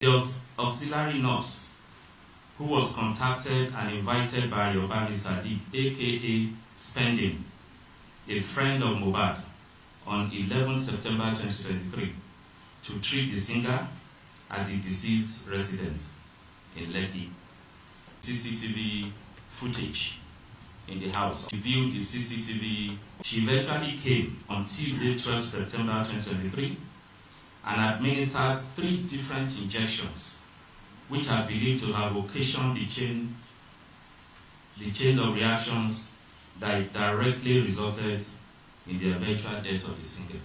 The auxiliary nurse who was contacted and invited by Obami Sadiq, aka Spending, a friend of Mohbad, on 11 September 2023 to treat the singer at the deceased residence in Lekki. Cctv footage in the house reviewed the Cctv. She eventually came on Tuesday, 12 September 2023 and administered 3 different injections, which are believed to have occasioned the chain of reactions that directly resulted in the eventual death of the singer.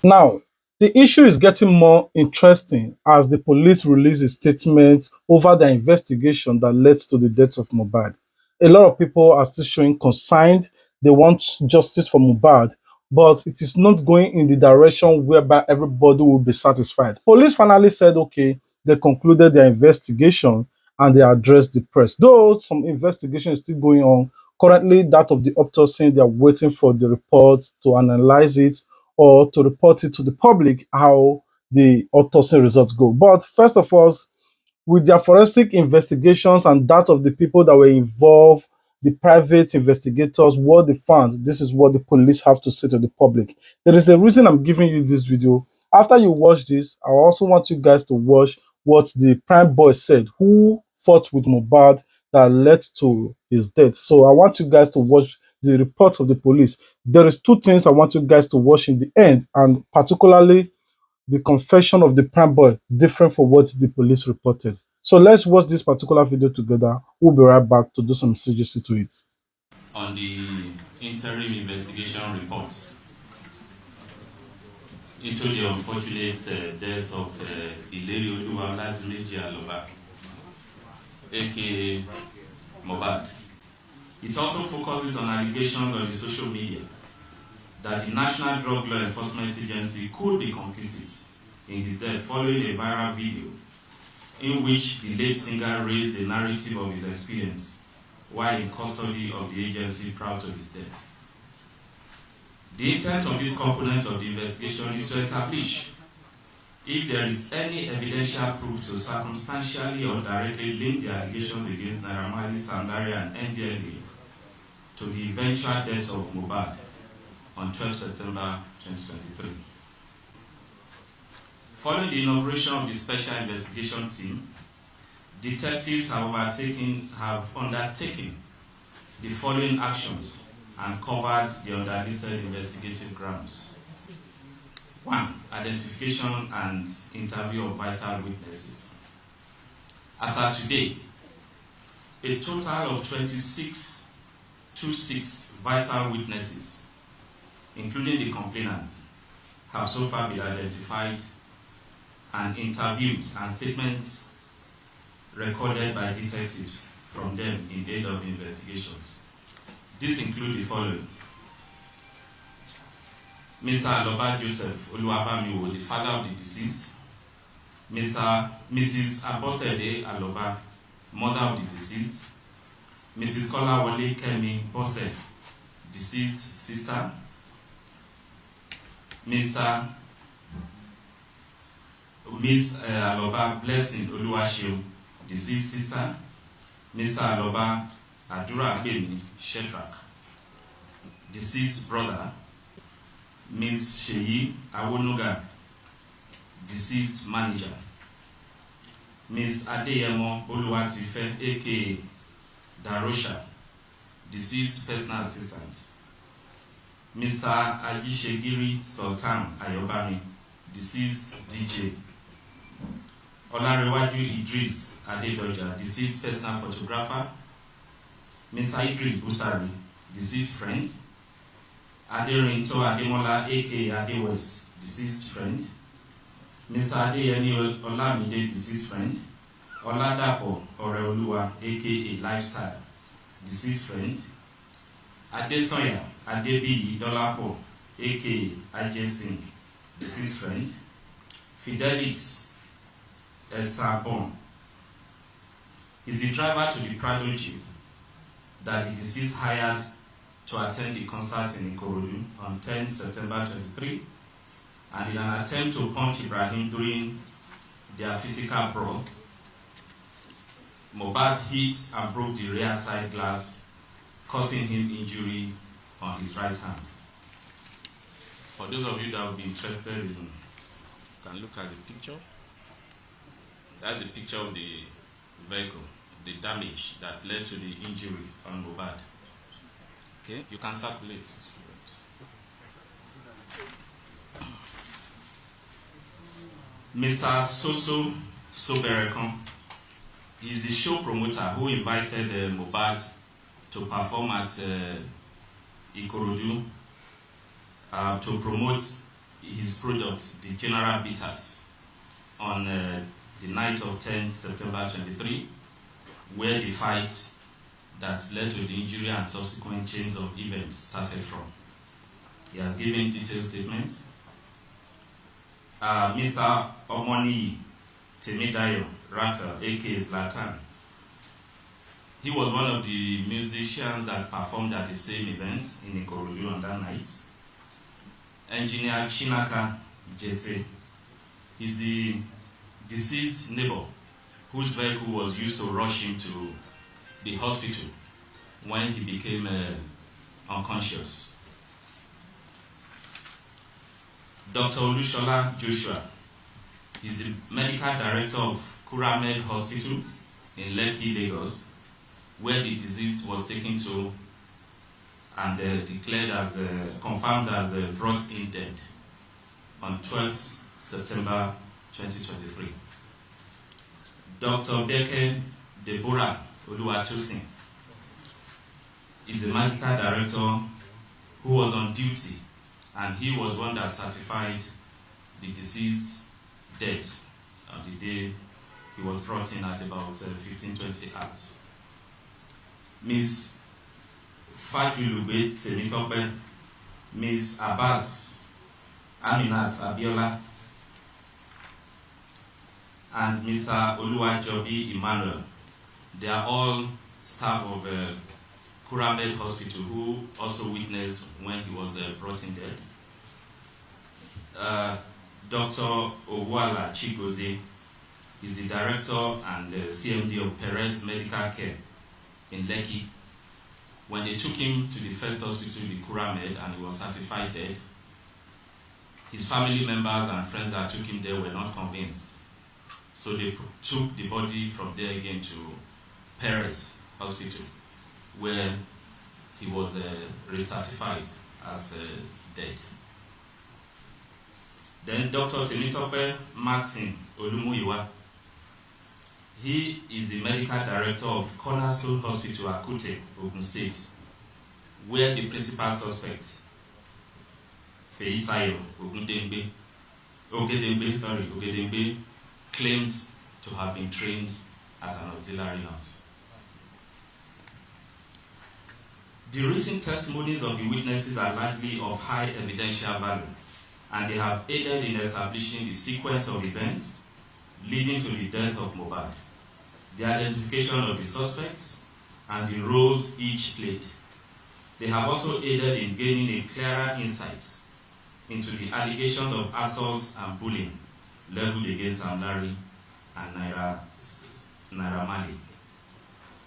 Now, the issue is getting more interesting as the police release a statement over the investigation that led to the death of Mohbad. A lot of people are still showing concern. They want justice for Mohbad, but it is not going in the direction whereby everybody will be satisfied. Police finally said, okay, they concluded their investigation and they addressed the press. Though some investigation is still going on, currently that of the autopsy, they are waiting for the report to analyze it or to report it to the public how the autopsy results go. But first of all, with their forensic investigations and that of the people that were involved, the private investigators, what they found, this is what the police have to say to the public. There is a reason I'm giving you this video. After you watch this, I also want you guys to watch what the prime boy said, who fought with Mohbad that led to his death. So I want you guys to watch the reports of the police. There is 2 things I want you guys to watch in the end, and particularly the confession of the prime boy, different from what the police reported. So let's watch this particular video together. We'll be right back to do some CGC to it. On the interim investigation report into the unfortunate death of Ileri Oluwaladimeji Aloba, aka Mohbad. It also focuses on allegations on the social media that the National Drug Law Enforcement Agency could be complicit in his death following a viral video in which the late singer raised a narrative of his experience while in custody of the agency prior to his death. The intent of this component of the investigation is to establish if there is any evidential proof to circumstantially or directly link the allegations against Naira Marley, Sam Larry, and NDLA to the eventual death of Mohbad on 12 September 2023. Following the inauguration of the Special Investigation Team, detectives have undertaken the following actions and covered the underlisted investigative grounds. 1. Identification and interview of vital witnesses. As of today, a total of 26 vital witnesses, including the complainant, have so far been identified and interviewed, and statements recorded by detectives from them in date of the investigations. These include the following: Mr. Aloba Joseph Oluwabamiwo, the father of the deceased; Mrs. Abosede Aloba, mother of the deceased; Mrs. Kolawole Kemi Bose, deceased sister; Miss Aloba Blessing Oluwashew, deceased sister; Mr. Aloba Adura Bemi Shedrack, deceased brother; Miss Sheyi Awonoga, deceased manager; Miss Adeyemo Oluwatife, aka Darosha, deceased personal assistant; Mr. Ajishegiri Sultan Ayobami, deceased DJ; Olarewaju Idris Adedoja, deceased personal photographer; Mr. Idris Busari, deceased friend; Aderinto Ademola, aka Ade West, deceased friend; Mr. Adeyemi Olamide, deceased friend; Oladapo Oreoluwa, aka Lifestyle, deceased friend; Adesoya Adebiyi Dolapo, aka Ajay Singh, deceased friend; Fidelis Esabon is the driver to the Prado Jeep that the deceased hired to attend the concert in Ikorodu on 10 September 23, and in an attempt to punch Ibrahim during their physical brawl. Mohbad hit and broke the rear side glass, causing him injury on his right hand. For those of you that would be interested in, you can look at the picture. That's a picture of the vehicle, the damage that led to the injury on Mohbad. Okay, you can circulate. Mr. Soso Soberekon is the show promoter who invited Mohbad to perform at Ikorodu to promote his product, the General Bitters, on the night of 10 September 23, where the fight that led to the injury and subsequent chains of events started from. He has given detailed statements. Mr. Omoni Temidayo Raphael, aka Zlatan, he was one of the musicians that performed at the same event in Ikorodu on that night. Engineer Chinaka Jesse is the deceased neighbor whose vehicle was used to rush him to the hospital when he became unconscious. Dr. Olushola Joshua is the medical director of Kuramed Hospital in Lekki, Lagos, where the deceased was taken to and declared as confirmed as brought in dead on 12th September 2023. Dr. Beke Deborah Oluwatosin is the medical director who was on duty, and he was one that certified the deceased dead on the day he was brought in at about 15-20 hours. Ms. Fajulube Semitope, Ms. Abbas Aminat Abiola, and Mr. Oluwajobi Emmanuel. They are all staff of Kuramed Hospital who also witnessed when he was brought in dead. Dr. Owala Chigoze is the director and CMD of Perez Medical Care in Lekki. When they took him to the first hospital, the Kuramed, and he was certified dead, his family members and friends that took him there were not convinced. So they took the body from there again to Perez Hospital, where he was recertified as dead. Then Dr. Temitope Maxine Olumuyiwa, he is the medical director of Cornerstone Hospital, Akute, Ogun State, where the principal suspect, Feisayo Ogedembe, claimed to have been trained as an auxiliary nurse. The written testimonies of the witnesses are likely of high evidential value, and they have aided in establishing the sequence of events leading to the death of Mohbad, the identification of the suspects, and the roles each played. They have also aided in gaining a clearer insight into the allegations of assault and bullying leveled against Sam Larry and Naira Marley.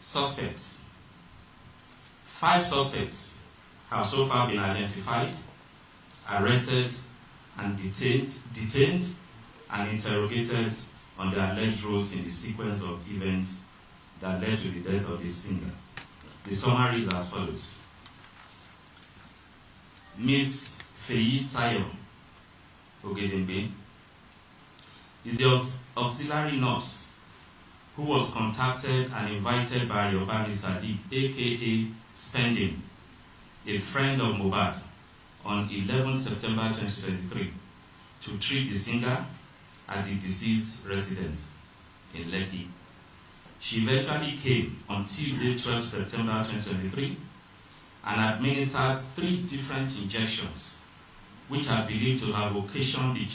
Suspects. 5 suspects have so far been identified, arrested, and detained and interrogated on their alleged roles in the sequence of events that led to the death of the singer. The summary is as follows. Ms. Feyi Sayo Ogedembe is the auxiliary nurse who was contacted and invited by Yobani Sadiq, aka Spending, a friend of Mohbad, on 11 September 2023 to treat the singer at the deceased residence in Lekki. She eventually came on Tuesday, 12 September 2023 and administered 3 different injections, which are believed to have occasioned the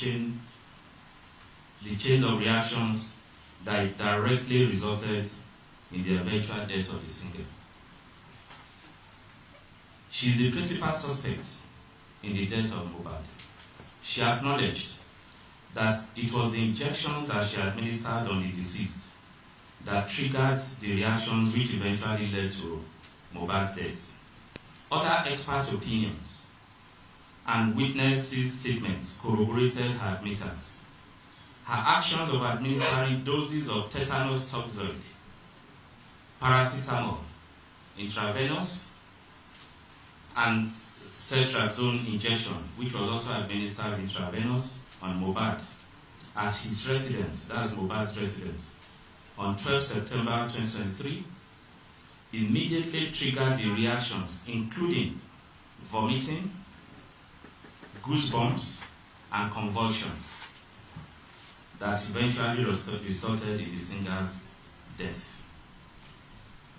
chain of reactions that directly resulted in the eventual death of the singer. She is the principal suspect in the death of Mohbad. She acknowledged that it was the injections that she administered on the deceased that triggered the reactions which eventually led to Mohbad's death. Other expert opinions and witnesses' statements corroborated her admittance. Her actions of administering doses of tetanus toxoid, paracetamol, intravenous, and cetrazone injection, which was also administered intravenous on Mohbad at his residence, that's Mohbad's residence, on 12 September 2023, immediately triggered the reactions, including vomiting, goosebumps, and convulsion, that eventually resulted in the singer's death.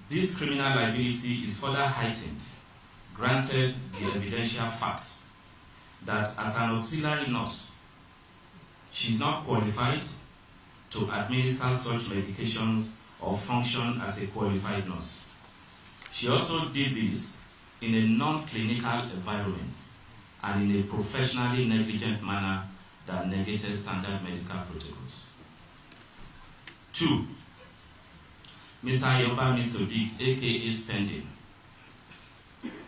This criminal liability is further heightened, granted the evidential fact that as an auxiliary nurse, she is not qualified to administer such medications or function as a qualified nurse. She also did this in a non-clinical environment and in a professionally negligent manner that negated standard medical protocols. 2. Mr. Ayobami Sodiq, aka Spending.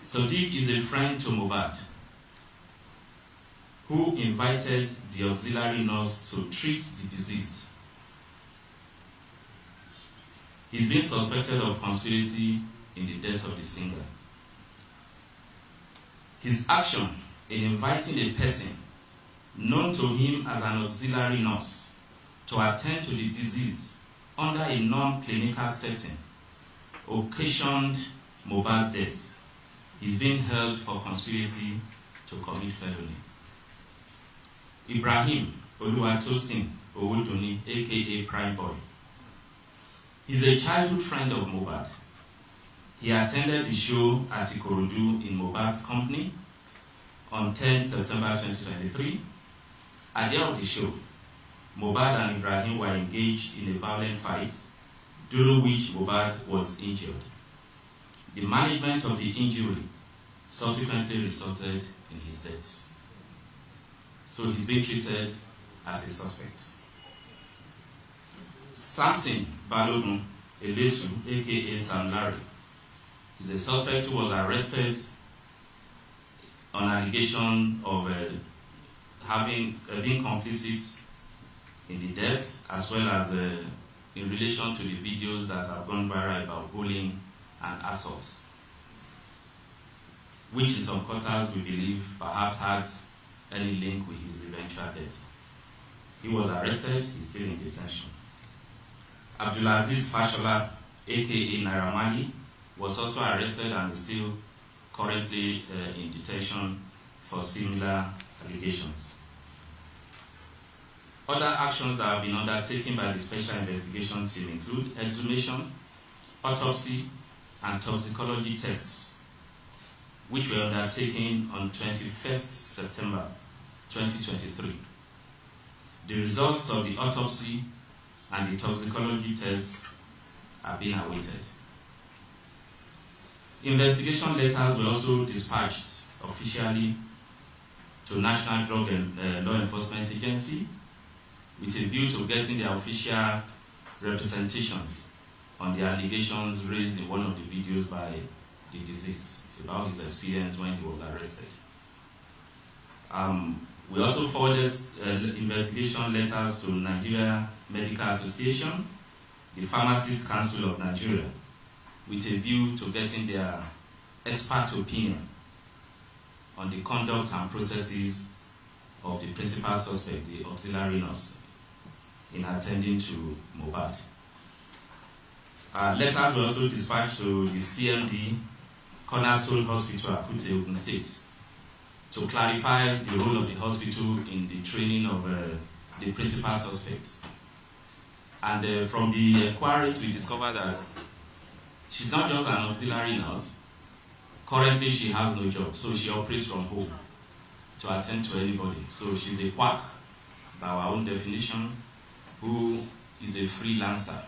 Sodiq is a friend to Mohbad who invited the auxiliary nurse to treat the deceased. He's been suspected of conspiracy in the death of the singer. His action in inviting a person known to him as an auxiliary nurse to attend to the deceased under a non-clinical setting occasioned Mohbad's death. He's being held for conspiracy to commit felony. Ibrahim Oluwatosin Owoduni, aka Prime Boy. He's a childhood friend of Mohbad. He attended the show at Ikorodu in Mohbad's company on 10 September 2023. At the end of the show, Mohbad and Ibrahim were engaged in a violent fight, during which Mohbad was injured. The management of the injury subsequently resulted in his death. So he's being treated as a suspect. Samson Balogun Eletu, aka Sam Larry, is a suspect who was arrested on allegation of being complicit in the death, as well as in relation to the videos that have gone viral about bullying and assault, which in some quarters we believe perhaps had any link with his eventual death. He was arrested, he's still in detention. Abdulaziz Fashola, aka Naira Marley, was also arrested and is still currently in detention for similar allegations. Other actions that have been undertaken by the Special Investigation Team include exhumation, autopsy, and toxicology tests, which were undertaken on 21st September 2023. The results of the autopsy and the toxicology tests are being awaited. Investigation letters were also dispatched officially to National Drug and Law Enforcement Agency with a view to getting their official representations on the allegations raised in one of the videos by the deceased about his experience when he was arrested. We also forwarded investigation letters to Nigeria Medical Association, the Pharmacists Council of Nigeria, with a view to getting their expert opinion on the conduct and processes of the principal suspect, the auxiliary nurse, in attending to Mohbad. Letters were also dispatched to the CMD, Cornerstone Hospital, Akute, Ogun State, to clarify the role of the hospital in the training of the principal suspects. And from the inquiries, we discovered that she's not just an auxiliary nurse. Currently, she has no job, so she operates from home to attend to anybody. So she's a quack, by our own definition, who is a freelancer.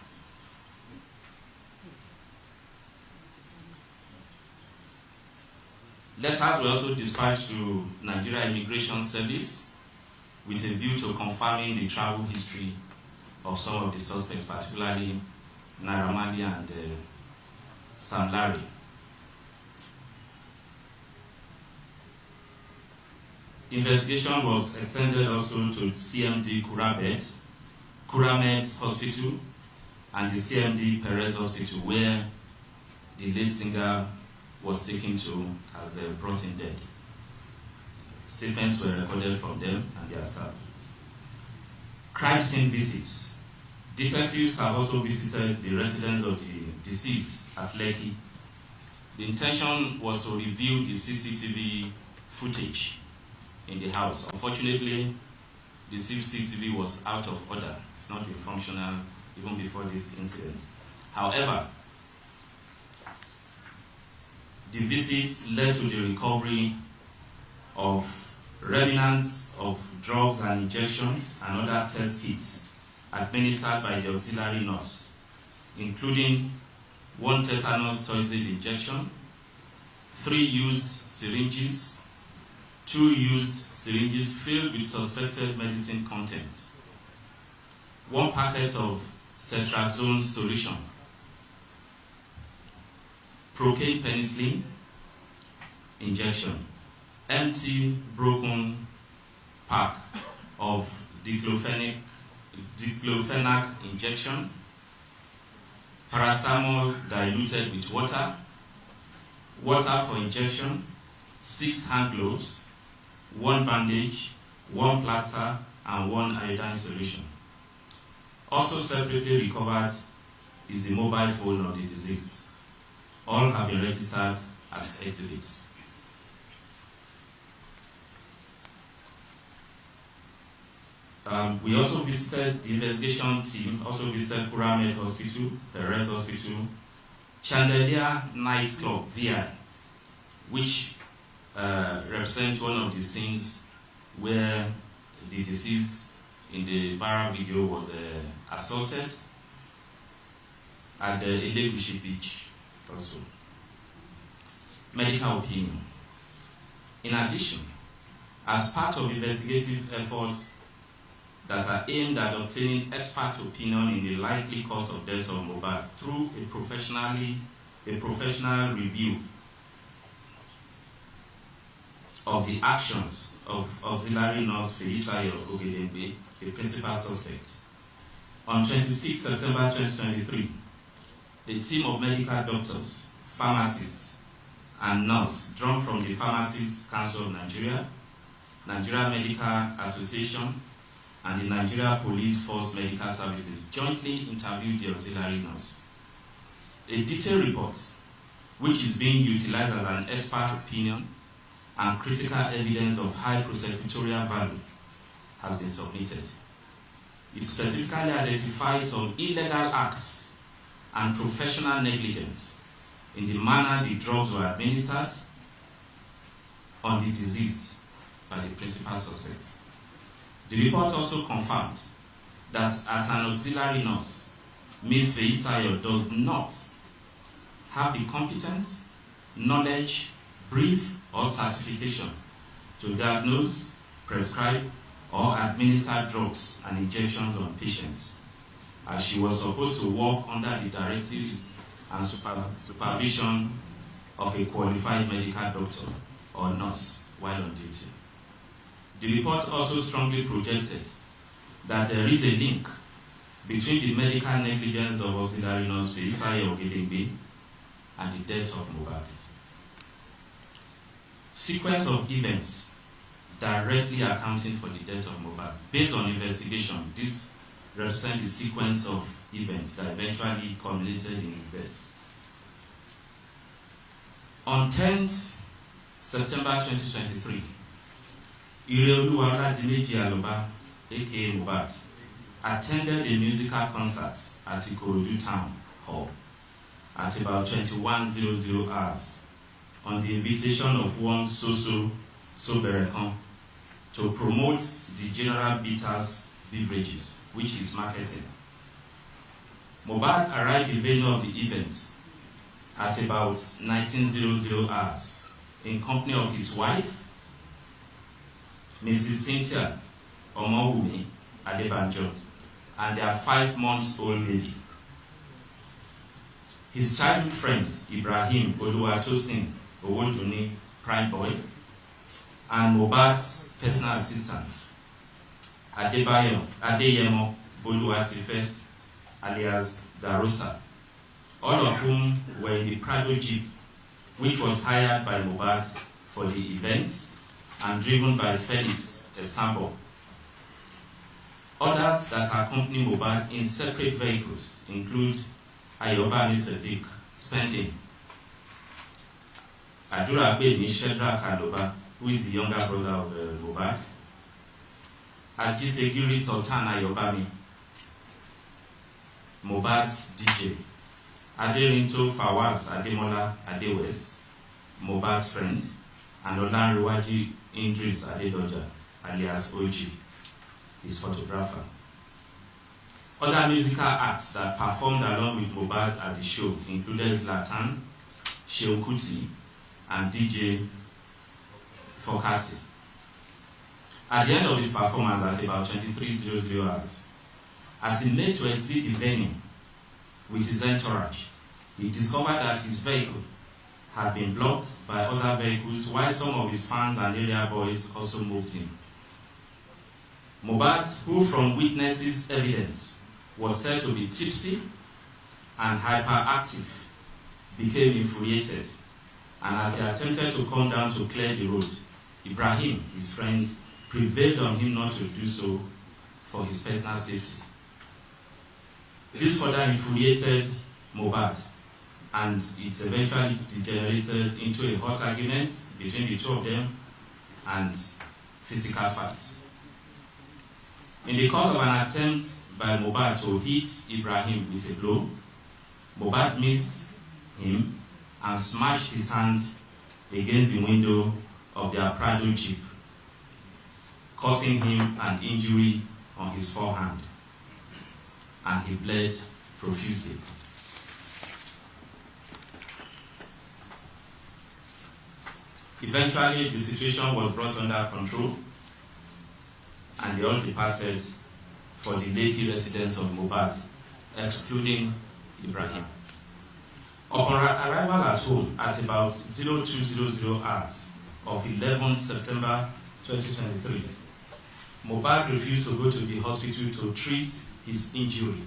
Letters were also dispatched to Nigeria Immigration Service with a view to confirming the travel history of some of the suspects, particularly Naira Marley and Sam Larry. Investigation was extended also to CMD Kuramed Hospital and the CMD Perez Hospital, where the late singer was taken to as brought in dead. Statements were recorded from them and their staff. Crime scene visits. Detectives have also visited the residence of the deceased at Lekki. The intention was to review the CCTV footage in the house. Unfortunately, the CCTV was out of order. It's not been functional even before this incident. However, the visits led to the recovery of remnants of drugs and injections and other test kits administered by the auxiliary nurse, including 1 tetanus toxoid injection, 3 used syringes, 2 used syringes filled with suspected medicine content, 1 packet of cetrazone solution, procaine penicillin injection, empty broken pack of diclofenac injection, paracetamol diluted with water, water for injection, 6 hand gloves, 1 bandage, 1 plaster, and 1 iodine solution. Also separately recovered is the mobile phone of the deceased. All have been registered as exhibits. We also visited, the investigation team also visited Kuramed Hospital, Perez Hospital, Chandelier Nightclub, VI, which represents one of the scenes where the deceased in the viral video was assaulted at the Elegushi Beach also. Medical opinion. In addition, as part of investigative efforts that are aimed at obtaining expert opinion in the likely cause of death of Mohbad through a professional review of the actions of auxiliary nurse Felisayo Ogedengbe, the principal suspect. On 26 September 2023, a team of medical doctors, pharmacists, and nurses drawn from the Pharmacists Council of Nigeria, Nigeria Medical Association, and the Nigeria Police Force Medical Services jointly interviewed the auxiliary nurse. A detailed report, which is being utilized as an expert opinion and critical evidence of high prosecutorial value, has been submitted. It specifically identifies some illegal acts and professional negligence in the manner the drugs were administered on the deceased by the principal suspects. The report also confirmed that as an auxiliary nurse, Ms. Feisayo does not have the competence, knowledge, brief, or certification to diagnose, prescribe, or administer drugs and injections on patients, as she was supposed to work under the directives and supervision of a qualified medical doctor or nurse while on duty. The report also strongly projected that there is a link between the medical negligence of auxiliary nurse Felisayo Ogedengbe and the death of Mohbad. Sequence of events directly accounting for the death of Mohbad. Based on investigation, this represents the sequence of events that eventually culminated in his death. On 10th September 2023, Ireoluwa Oladimeji Aloba, aka Mohbad, attended a musical concert at Ikorodu Town Hall at about 21:00 hours on the invitation of one Soso Soberekon to promote the General Bitters beverages, which is marketing. Mohbad arrived at the venue of the event at about 19:00 hours in company of his wife, Mrs. Cynthia Omowumi Adebanjo, and their 5-month-old baby. His childhood friend, Ibrahim Oluwatosin Owoduni Prime Boy, and Mohbad's personal assistant, Adeyemo Boluwatife, alias Darosa, all of whom were in the Prado Jeep, which was hired by Mohbad for the event and driven by Felix Esambo. Others that accompany Mohbad in separate vehicles include Ayobami Sadiq Spending, Aduragbe Sheldra Kadoba, who is the younger brother of Mohbad, Ajisegiri Sultan Ayobami, Mohbad's DJ, Aderinto Fawaz Ademola Adewes, Mohbad's friend, and Olanrewaju Idris Adedoja, alias OG, his photographer. Other musical acts that performed along with Mohbad at the show included Zlatan, Shehu Kuti, and DJ Fokati. At the end of his performance at about 23:00 hours, as he made to exit the venue with his entourage, he discovered that his vehicle had been blocked by other vehicles, while some of his fans and area boys also moved him. Mohbad, who from witnesses' evidence was said to be tipsy and hyperactive, became infuriated, and as he attempted to come down to clear the road, Ibrahim, his friend, prevailed on him not to do so for his personal safety. This further infuriated Mohbad, and it eventually degenerated into a hot argument between the two of them and physical fights. In the course of an attempt by Mohbad to hit Ibrahim with a blow, Mohbad missed him and smashed his hand against the window of their Prado Jeep, causing him an injury on his forehand, and he bled profusely. Eventually, the situation was brought under control, and they all departed for the Lekki residence of Mohbad, excluding Ibrahim. Upon arrival at home at about 0200 hours of 11 September 2023, Mohbad refused to go to the hospital to treat his injury,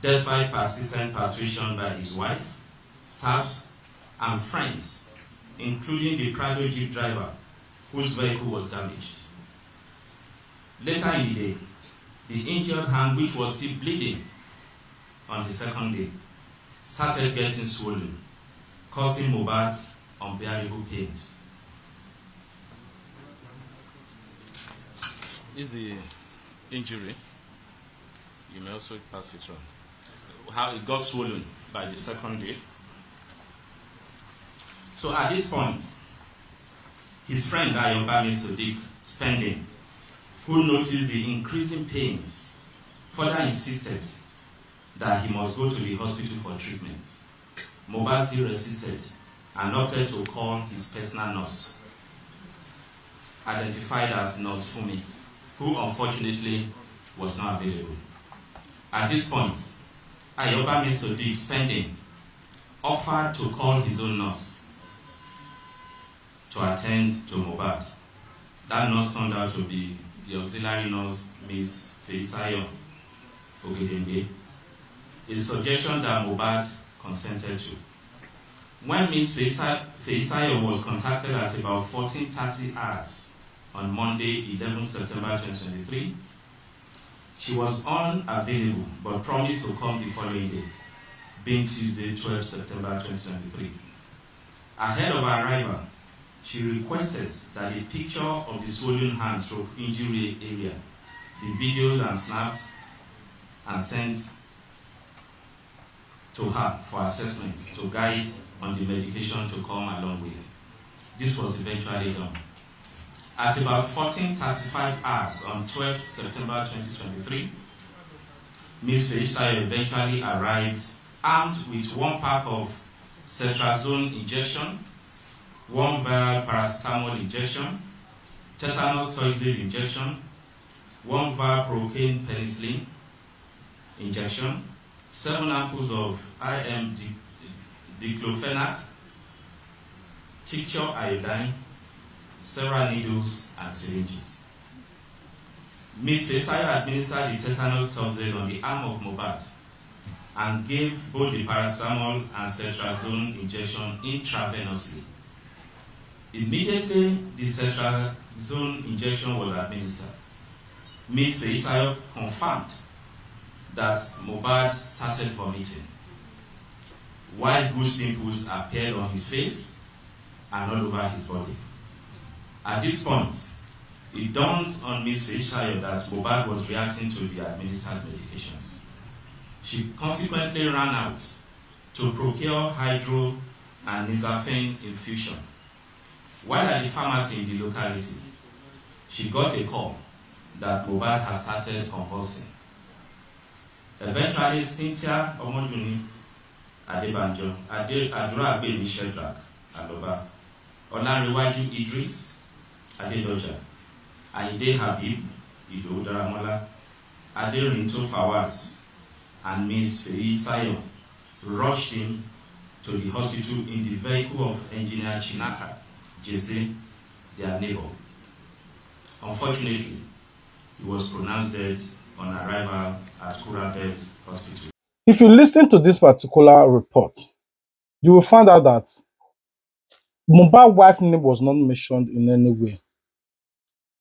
despite persistent persuasion by his wife, staffs, and friends, including the Prado Jeep driver whose vehicle was damaged. Later in the day, the injured hand, which was still bleeding on the second day, started getting swollen, causing Mohbad unbearable pains. Is the injury? You may also pass it on. How it got swollen by the second day. So at this point, his friend Ayobami Sadiq Spending, who noticed the increasing pains, further insisted that he must go to the hospital for treatment. Mohbad still resisted and opted to call his personal nurse, identified as Nurse Fumi, who unfortunately was not available. At this point, Ayobami Sadiq Spending offered to call his own nurse to attend to Mohbad. That nurse turned out to be the auxiliary nurse, Ms. Feisayo Ogedenge, a suggestion that Mohbad consented to. When Ms. Feisayo was contacted at about 14:30 hours on Monday, 11 September 2023, she was unavailable but promised to come the following day, being Tuesday, 12 September 2023. Ahead of her arrival, she requested that a picture of the swollen hand stroke injury area, the videos and snaps, and sent to her for assessment to guide on the medication to come along with. This was eventually done. At about 14:35 hours on 12 September 2023, Ms. Feisayo eventually arrived armed with one pack of cetrazone injection, one vial paracetamol injection, tetanus toxoid injection, 1 vial procaine penicillin injection, 7 ampoules of IM diclofenac, tincture iodine, several needles and syringes. Ms. Fesayo administered the tetanus toxoid on the arm of Mohbad and gave both the paracetamol and cetrazone injection intravenously. Immediately, the cetrazone injection was administered. Ms. Fesayo confirmed that Mohbad started vomiting, while goose pimples appeared on his face and all over his body. At this point, it dawned on Ms. Fesayo that Mohbad was reacting to the administered medications. She consequently ran out to procure hydro and nizafene infusion. While at the pharmacy in the locality, she got a call that Mohbad has started convulsing. Eventually, Cynthia Omoduni Adebanjo, Adura Agbemi Shedrack Aloba, Olanrewaju Idris Adedoja, Aide Habib Ido Daramola, Aderinto Fawaz, and Ms. Fesayo rushed him to the hospital in the vehicle of engineer Chinaka Jesse, their neighbor. Unfortunately, he was pronounced dead on arrival at Kurabed Hospital. If you listen to this particular report, you will find out that Mohbad's wife's name was not mentioned in any way.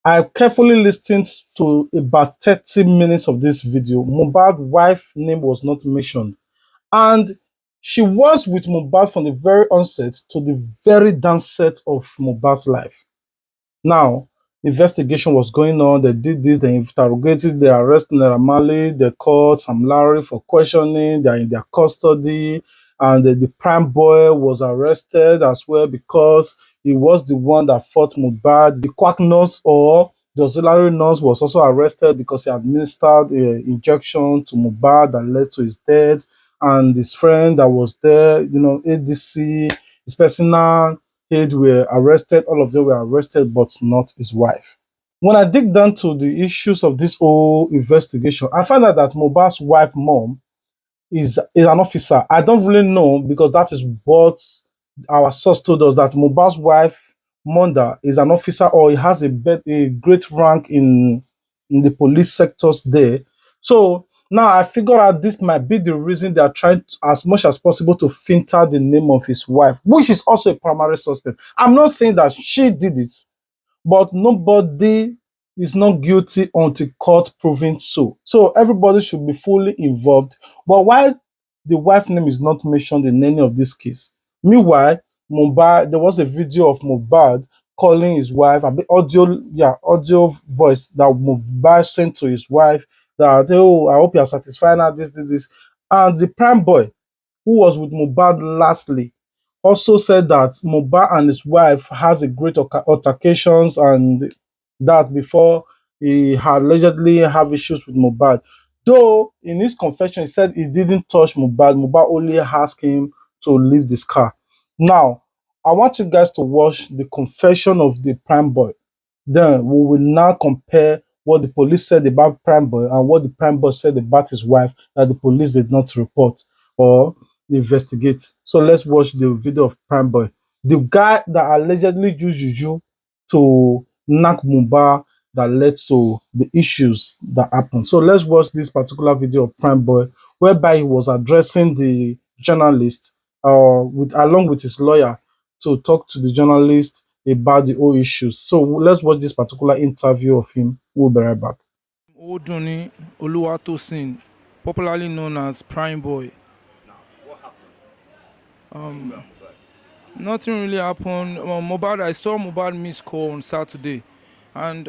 I carefully listened to about 30 minutes of this video. Mohbad's wife's name was not mentioned. And she was with Mohbad from the very onset to the very downset of Mohbad's life. Now, investigation was going on. They did this, they interrogated, they arrested Naira Marley, they called Sam Larry for questioning, they're in their custody, and the prime boy was arrested as well because he was the one that fought Mohbad. The quack nurse or the auxiliary nurse was also arrested because he administered an injection to Mohbad that led to his death. And his friend that was there, ADC, his personal aide were arrested. All of them were arrested, but not his wife. When I dig down to the issues of this whole investigation, I find out that Mohbad's wife, mom, is an officer. I don't really know because that is what our source told us, that Mohbad's wife, Monda, is an officer or he has a great rank in the police sectors there. So now I figure out this might be the reason they are trying to, as much as possible, to filter the name of his wife, which is also a primary suspect. I'm not saying that she did it, but nobody is not guilty until court proving so. So everybody should be fully involved. But why the wife name is not mentioned in any of this case? Meanwhile, Mohbad, there was a video of Mohbad calling his wife, a bit audio voice that Mohbad sent to his wife that, oh, I hope you are satisfied now, this. And the prime boy, who was with Mohbad lastly, also said that Mohbad and his wife has a great altercations and that before he had allegedly have issues with Mohbad. Though in his confession he said he didn't touch Mohbad, Mohbad only asked him to leave this car. Now, I want you guys to watch the confession of the prime boy. Then we will now compare what the police said about prime boy and what the prime boy said about his wife that the police did not report or investigate. So let's watch the video of prime boy, the guy that allegedly used juju to knock Mumba that led to the issues that happened. So let's watch this particular video of prime boy whereby he was addressing the journalist along with his lawyer to talk to the journalist about the whole issues. So let's watch this particular interview of him. We'll be right back. Oduni Oluwatosin, popularly known as Prime Boy. Nothing really happened. Mohbad, I saw Mohbad miss call on Saturday, and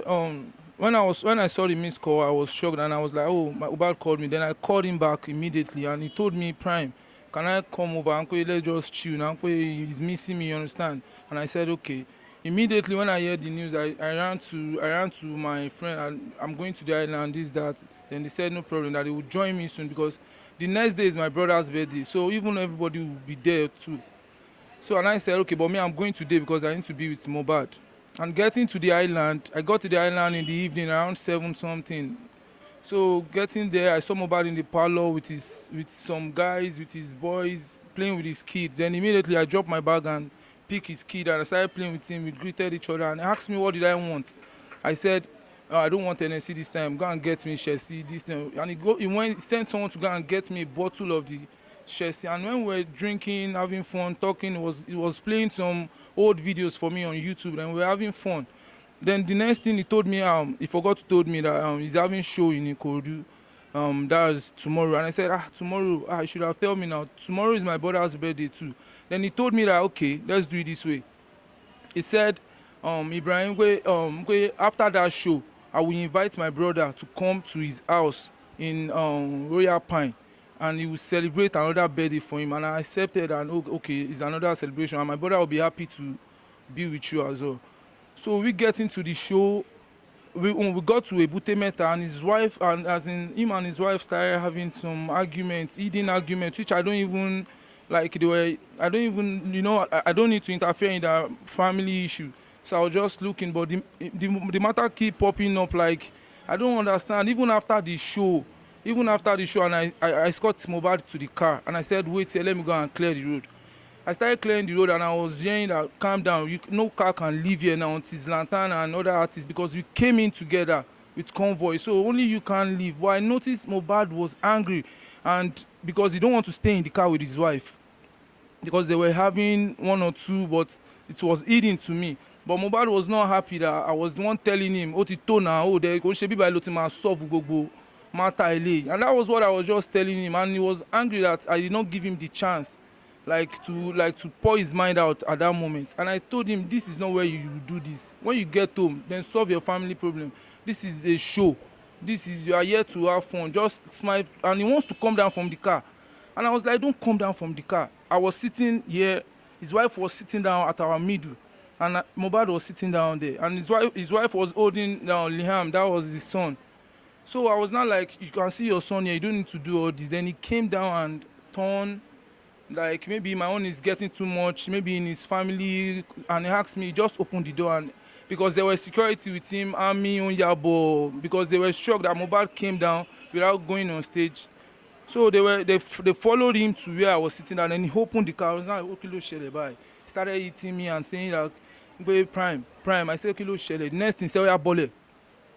when I saw the missed call, I was shocked and I was like, oh, my Mohbad called me. Then I called him back immediately, and he told me, Prime, can I come over? Uncle, let's just chill. Now, Uncle, he's missing me. You understand? And I said, okay. Immediately when I heard the news, I ran to my friend. And I'm going to the island. This that. Then they said no problem, that they would join me soon because the next day is my brother's birthday. So even everybody will be there too. So and I said, okay, but me, I'm going today because I need to be with Mohbad. And getting to the island, I got to the island in the evening around 7 something. So getting there, I saw Mohbad in the parlor with some guys, with his boys, playing with his kids. Then immediately I dropped my bag and picked his kid and I started playing with him. We greeted each other and he asked me what did I want. I said, I don't want NSC this time. Go and get me Chelsea this time. And he sent someone to go and get me a bottle of the Chelsea. And when we were drinking, having fun, talking, he was playing some old videos for me on YouTube and we were having fun. Then the next thing he told me, he forgot to told me that he's having show in Ikorodu. That's tomorrow. And I said, tomorrow, I should have told me now. Tomorrow is my brother's birthday too. Then he told me that, okay, let's do it this way. He said, Ibrahim, after that show, I will invite my brother to come to his house in Royal Pine and he will celebrate another birthday for him. And I accepted and okay, it's another celebration and my brother will be happy to be with you as well. So we get into the show. When we got to Ebute Meta and his wife, and as in him and his wife started having some arguments, hidden arguments, which I don't even like. I don't even, I don't need to interfere in the family issue. So I was just looking, but the matter keep popping up. Like I don't understand. Even after the show, and I escort Mohbad to the car, and I said, wait, here, let me go and clear the road. I started clearing the road and I was hearing that calm down, no car can leave here now until Lantern and other artists because we came in together with convoy, so only you can leave. But I noticed Mohbad was angry and because he don't want to stay in the car with his wife because they were having one or two, but it was eating to me. But Mohbad was not happy that I was the one telling him, ó ti tó now, there kò ṣe bíbá ló ti máa solve gbogbo matter eléyìí. And that was what I was just telling him and he was angry that I did not give him the chance to pour his mind out at that moment. And I told him, this is not where you do this. When you get home, then solve your family problem. This is a show. You are here to have fun. Just smile. And he wants to come down from the car. And I was like, don't come down from the car. I was sitting here. His wife was sitting down at our middle. And Mohbad was sitting down there. And his wife was holding down Liam. That was his son. So I was not like, you can see your son here. You don't need to do all this. Then he came down and turned. Like maybe my own is getting too much, maybe in his family, and he asked me, just open the door, and because there was security with him, army, Onyabo, because they were shocked that Mohbad came down without going on stage. So they followed him to where I was sitting and then he opened the car. I was like, okay, lo shele bye. Started eating me and saying like, prime. I said, okay, lo shele. The next thing, say, oya bole.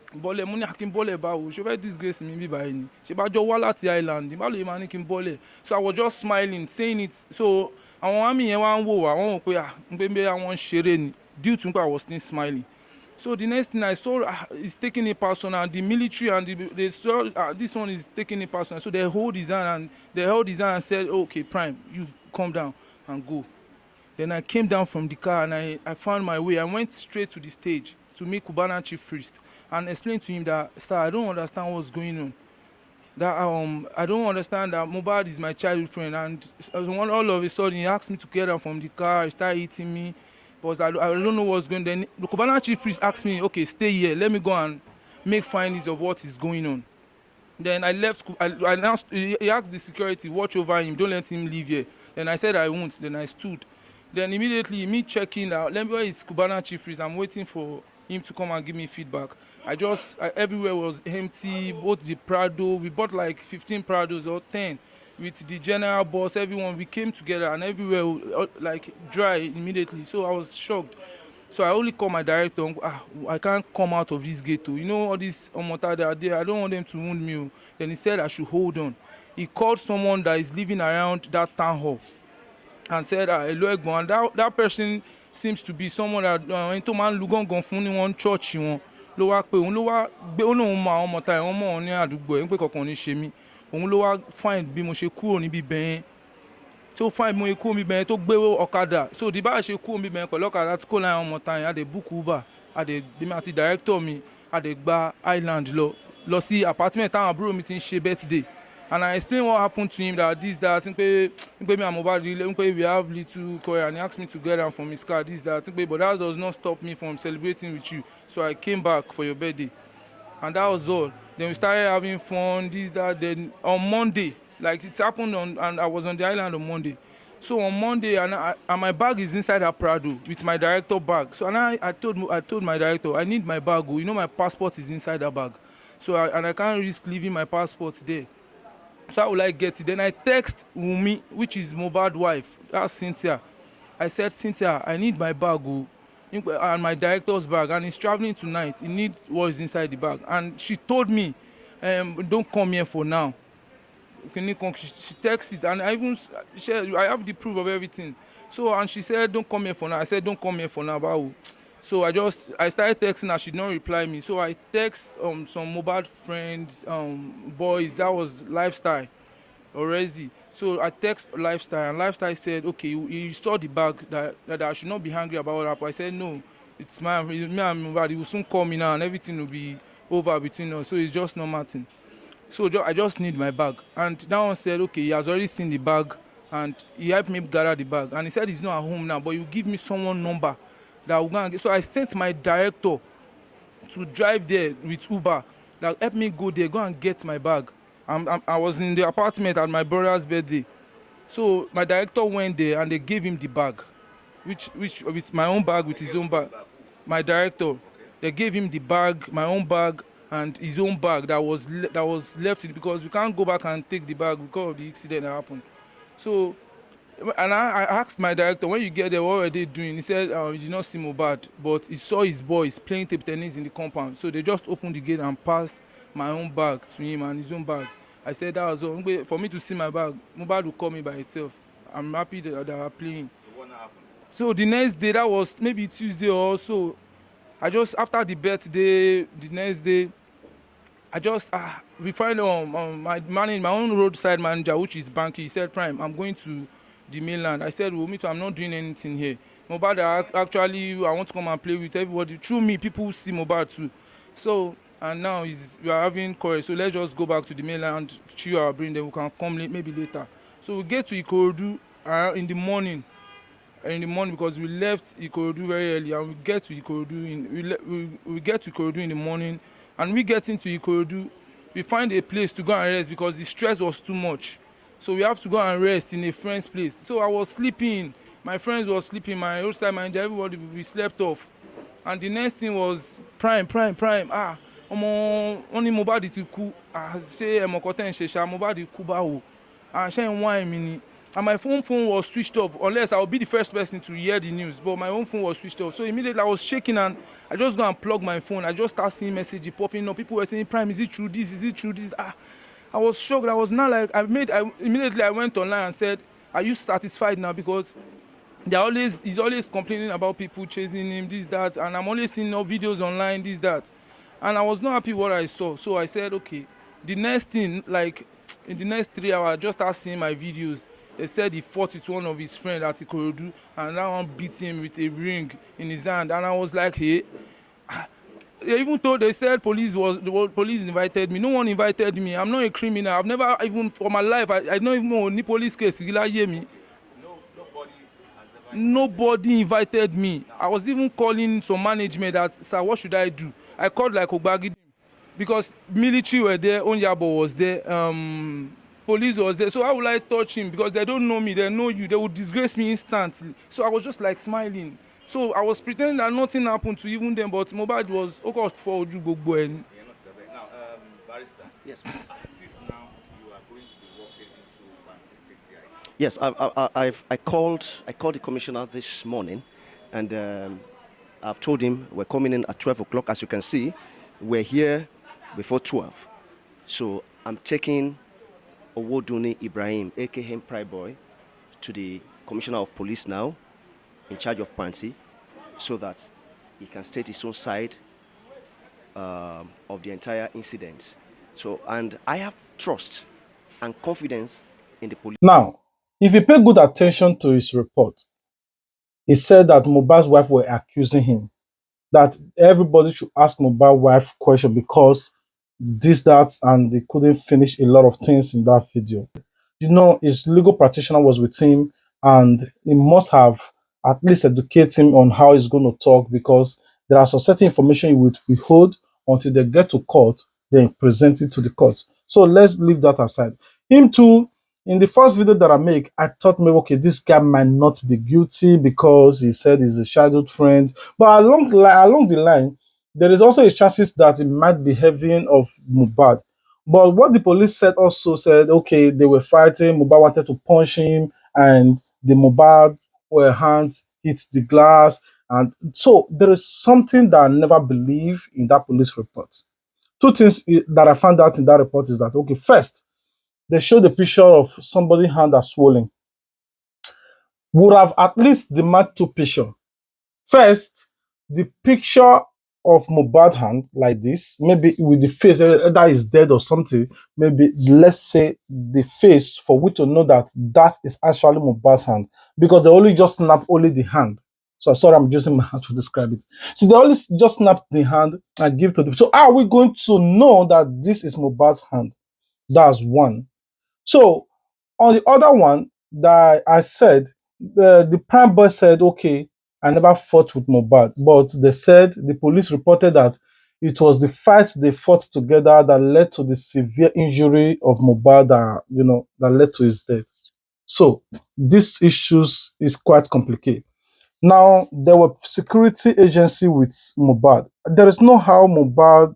Bọ́lẹ̀ mo ní akin bọ́lẹ̀ báwo ṣe fẹ́ disgrace mi bí báyìí ni ṣe bá jọ wá láti island báwo lè máa ní kí n bọ́lẹ̀ so I was just smiling saying it so àwọn àmì yẹn wá ń wò wá wọ́n wò pé n pé bí àwọn ń ṣeré ni due to I was still smiling so the next thing I saw is taking it personal the military and they saw this one is taking it personal so they held his hand and said okay prime you come down and go. Then I came down from the car and I found my way. I went straight to the stage to meet Cubana chief priest and explain to him that, sir, I don't understand what's going on. That I don't understand that Mohbad is my childhood friend, and all of a sudden he asked me to get out from the car. He started hitting me, but I don't know what's going on. Then the Cubana chief priest asked me, okay, stay here. Let me go and make findings of what is going on. Then I left. I announced. He asked the security, watch over him. Don't let him leave here. Then I said I won't. Then I stood. Then immediately me checking out. Let me where is Cubana chief priest. I'm waiting for him to come and give me feedback. Everywhere was empty, both the Prado, we bought like 15 Prados or 10 with the general boss, everyone, we came together and everywhere like dry immediately. So I was shocked. So I only called my director, I can't come out of this ghetto. You know all these Omota that are there, I don't want them to wound me. Then he said I should hold on. He called someone that is living around that town hall and said, hello, Egbon. And that person seems to be someone that into man lugon fún ní one church wọn ló wá pé òun ló wá gbé ó lóun mọ àwọn ọmọ ta ẹ̀wọ̀n mọ̀ ọ́n ní àdúgbò ẹ̀ ń pé kankan ní ṣe mí òun ló wá find bí mo ṣe kúrò níbi bẹ́ẹ̀ tó find mo kúrò níbi bẹ́ẹ̀ tó gbé ọ̀kadà so di bá ṣe kúrò níbi bẹ́ẹ̀ pẹ̀lú ọ̀kadà tí kò láwọn ọmọ ta yẹn àdè book Uber àdè bímọ àti director mi àdè gba island lọ sí apartment táwọn àbúrò mi ti ń ṣe birthday. And I explained what happened to him, that me and Mohbad, we have little quarrel, and he asked me to get down from his car, but that does not stop me from celebrating with you. So I came back for your birthday. And that was all. Then we started having fun, Then on Monday, like it happened and I was on the island on Monday. So on Monday, and my bag is inside her Prado with my director bag. So and I told my director, I need my bag. Oh. You know my passport is inside that bag. So I can't risk leaving my passport there. So how will I get it? Then I text Wumi, which is Mohbad wife. That's Cynthia. I said, Cynthia, I need my bag. Oh, and my director's bag. And he's traveling tonight. He needs what is inside the bag. And she told me, don't come here for now. She texted, and I have the proof of everything. So and she said don't come here for now. I said don't come here for now, but so I started texting her. She did not reply me. So I text some mobile friends, boys. That was Lifestyle already. So I text Lifestyle, and Lifestyle said okay, he saw the bag, that I should not be angry about what happened. I said no, it's me and Mohbad. He will soon call me now and everything will be over between us. So it's just normal thing. So I just need my bag. And that one said, okay, he has already seen the bag and he helped me gather the bag. And he said he's not at home now, but you give me someone number that will go and get. So I sent my director to drive there with Uber, that help me go there, go and get my bag. I was in the apartment at my brother's birthday. So my director went there and they gave him the bag, which with my own bag, with his own bag. My director, they gave him the bag, my own bag, and his own bag that was left in, because we can't go back and take the bag because of the accident that happened. So, and I asked my director, when you get there, what were they doing? He said he did not see Mohbad, but he saw his boys playing table tennis in the compound. So they just opened the gate and passed my own bag to him and his own bag. I said that was all. For me to see my bag, Mohbad will call me by itself. I'm happy that they are playing. So what happened? So the next day, that was maybe Tuesday or so, I just, after the birthday, the next day, I just we find my own roadside manager, which is Banky. He said, Prime, I'm going to the mainland. I said, well, me too, I'm not doing anything here. Mohbad, actually, I want to come and play with everybody. Through me, people see Mohbad too. So, and now we are having courage. So let's just go back to the mainland, chill our brain, then we can come maybe later. So we get to Ikorodu in the morning. Because we left Ikorodu very early, and we get to Ikorodu in the morning, and we get into Ikorodu, we find a place to go and rest because the stress was too much. So we have to go and rest in a friend's place. So I was sleeping, my friends were sleeping, my roadside manager, everybody, we slept off. And the next thing was prime. Wọ́n ní Mohbad ti kú, ṣé ẹ̀mọ̀kọ́ tẹ̀ ń ṣe ṣá, Mohbad kú báwo, ṣé ń wá ẹ̀mí ni. And my phone was switched off, unless I'll be the first person to hear the news. But my own phone was switched off. So immediately I was shaking, and I just go and plug my phone. I just start seeing messages popping up. People were saying, Prime, is it true this? Is it true this? I was shocked. I was not like, immediately I went online and said, are you satisfied now? Because he's always complaining about people chasing him, this, that. And I'm always seeing videos online, this, that. And I was not happy with what I saw. So I said, okay, the next thing, like in the next 3 hours, I just start seeing my videos. They said he fought with one of his friends at Ikorodu, and that one beat him with a ring in his hand. And I was like, hey, even though they said police invited me, no one invited me. I'm not a criminal. I've never, even for my life, I don't even know any police case. Nobody invited me. I was even calling some management that, sir, what should I do? I called like Ogbagi, because military were there, Onyabo was there, police was there. So how will I touch him? Because they don't know me, they know you, they would disgrace me instantly. So I was just like smiling. So I was pretending that nothing happened to even them, but Mohbad was for Oju Gbogbo ẹni. Now, Barrister. Yes. As if now you are going to be walking into one. Yes, I called the commissioner this morning, and I've told him we're coming in at 12 o'clock. As you can see, we're here before 12. So I'm taking Owoduni Ibrahim, aka Pride Boy, to the commissioner of police now, in charge of Panti, so that he can state his own side of the entire incident. So, and I have trust and confidence in the police. Now, if you pay good attention to his report, he said that Mohbad's wife were accusing him, that everybody should ask Mohbad's wife question because this, that, and they couldn't finish a lot of things in that video. You know, his legal practitioner was with him, and he must have at least educate him on how he's going to talk, because there are some certain information he would withhold until they get to court, then present it to the court. So let's leave that aside. Him too, in the first video that I make, I thought maybe okay, this guy might not be guilty because he said he's a childhood friend. But along the line, there is also a chances that it might be heavying of Mohbad. But what the police said also said, okay, they were fighting. Mohbad wanted to punch him, and the Mohbad hands hit the glass, and so there is something that I never believe in that police report. Two things that I found out in that report is that okay, first they showed a picture of somebody's hand that's swollen. Would have at least demand two pictures. First, the picture of Mohbad hand like this, maybe with the face, either is dead or something. Maybe let's say the face for we to know that that is actually Mohbad's hand, because they only just snap only the hand. So sorry, I'm using my hand to describe it. So they only just snap the hand and give to the. So how are we going to know that this is Mohbad's hand? That's one. So on the other one that I said, the prime boy said, okay, I never fought with Mohbad, but they said the police reported that it was the fight they fought together that led to the severe injury of Mohbad that that led to his death. So this issues is quite complicated. Now there were security agency with Mohbad. There is no how Mohbad,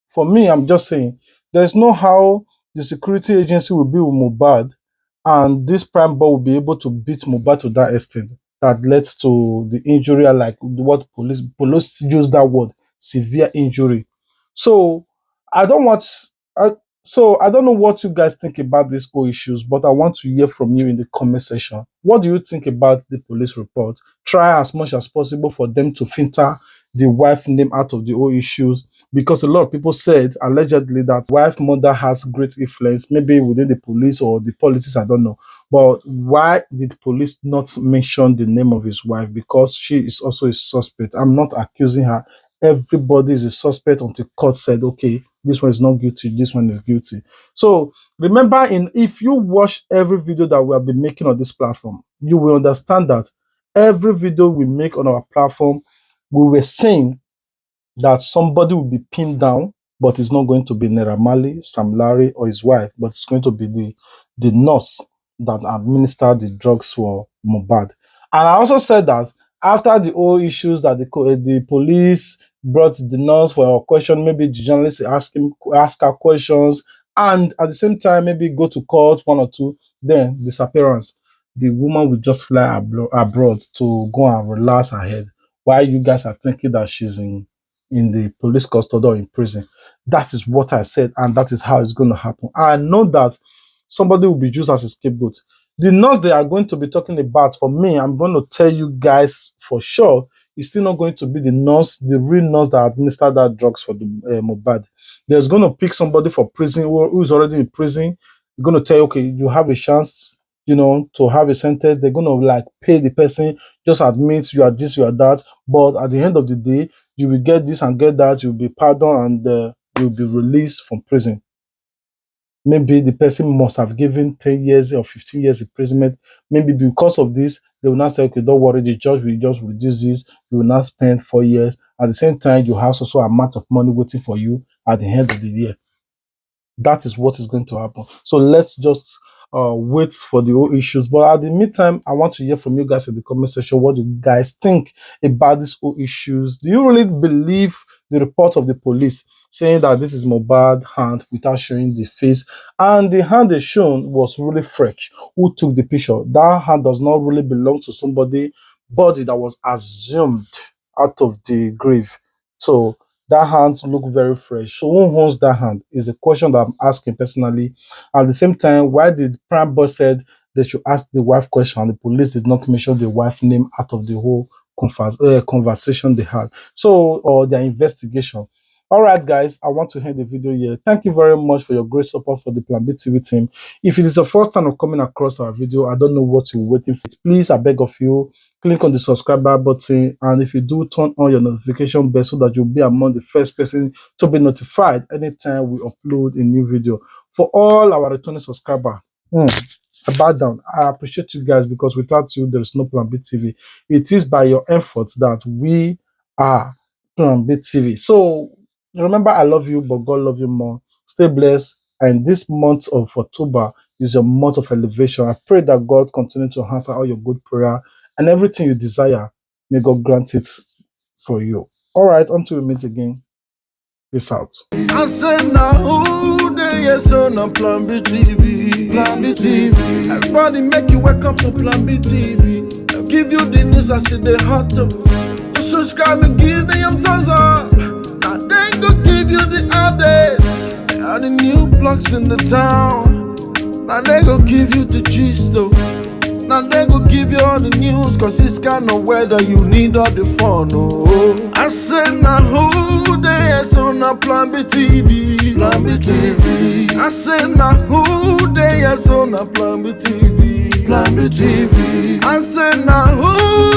for me, I'm just saying, there's no how the security agency will be with Mohbad and this prime boy will be able to beat Mohbad to that extent that led to the injury, like what police use that word, severe injury. So I don't want I, so I don't know what you guys think about these whole issues, but I want to hear from you in the comment section. What do you think about the police report? Try as much as possible for them to filter the wife name out of the whole issues, because a lot of people said allegedly that wife mother has great influence, maybe within the police or the politics, I don't know. But why did police not mention the name of his wife? Because she is also a suspect. I'm not accusing her. Everybody is a suspect until court said, okay, this one is not guilty, this one is guilty. So remember, if you watch every video that we have been making on this platform, you will understand that every video we make on our platform, we were saying that somebody will be pinned down, but it's not going to be Naira Marley, Sam Larry, or his wife, but it's going to be the nurse that administered the drugs for Mohbad. And I also said that after the whole issues that the police brought the nurse for a question, maybe the journalists ask her questions, and at the same time maybe go to court one or two, then disappearance. The woman will just fly abroad to go and relax her head, while you guys are thinking that she's in the police custody or in prison. That is what I said, and that is how it's going to happen. I know that somebody will be used as a scapegoat. The nurse they are going to be talking about, for me, I'm going to tell you guys for sure, it's still not going to be the nurse, the real nurse that administered that drugs for the Mohbad. There's going to pick somebody for prison who's already in prison. They're going to tell you, okay, you have a chance, to have a sentence. They're going to like pay the person, just admit you are this, you are that. But at the end of the day, you will get this and get that, you'll be pardoned, and you'll be released from prison. Maybe the person must have given 10 years or 15 years imprisonment. Maybe because of this, they will not say, okay, don't worry, the judge will just reduce this. You will not spend 4 years. At the same time, you have also an amount of money waiting for you at the end of the year. That is what is going to happen. So let's just wait for the whole issues. But at the meantime, I want to hear from you guys in the comment section. What do you guys think about these whole issues? Do you really believe the report of the police saying that this is Mohbad hand without showing the face? And the hand they shown was really fresh. Who took the picture? That hand does not really belong to somebody body that was assumed out of the grave. So that hand look very fresh. So who owns that hand is a question that I'm asking personally. At the same time, why did prime boss said they should ask the wife question and the police did not mention the wife name out of the whole conversation they had? So, or their investigation. All right, guys, I want to end the video here. Thank you very much for your great support for the Plan B TV team. If it is the first time of coming across our video, I don't know what you're waiting for. Please, I beg of you, click on the subscribe button, and if you do, turn on your notification bell so that you'll be among the first person to be notified anytime we upload a new video. For all our returning subscribers, I bow down. I appreciate you guys, because without you, there is no Plan B TV. It is by your efforts that we are Plan B TV. So remember, I love you, but God love you more. Stay blessed. And this month of October is your month of elevation. I pray that God continue to answer all your good prayer and everything you desire. May God grant it for you. All right, until we meet again. Peace out. I said now who they is on a Plan B TV. Plan B TV. Everybody make you welcome to Plan B TV. I'll give you the news, I see the hot up. You subscribe and give them thumbs up. Now they go give you the updates. They are the new blocks in the town. Now they go give you the gist though. Now they go give you all the news, cause it's kind of weather you need all the fun, oh. I said now who they is on a Plan B TV. Plan B TV. I said now who they is on a Plan B TV. Plan B TV. I said now who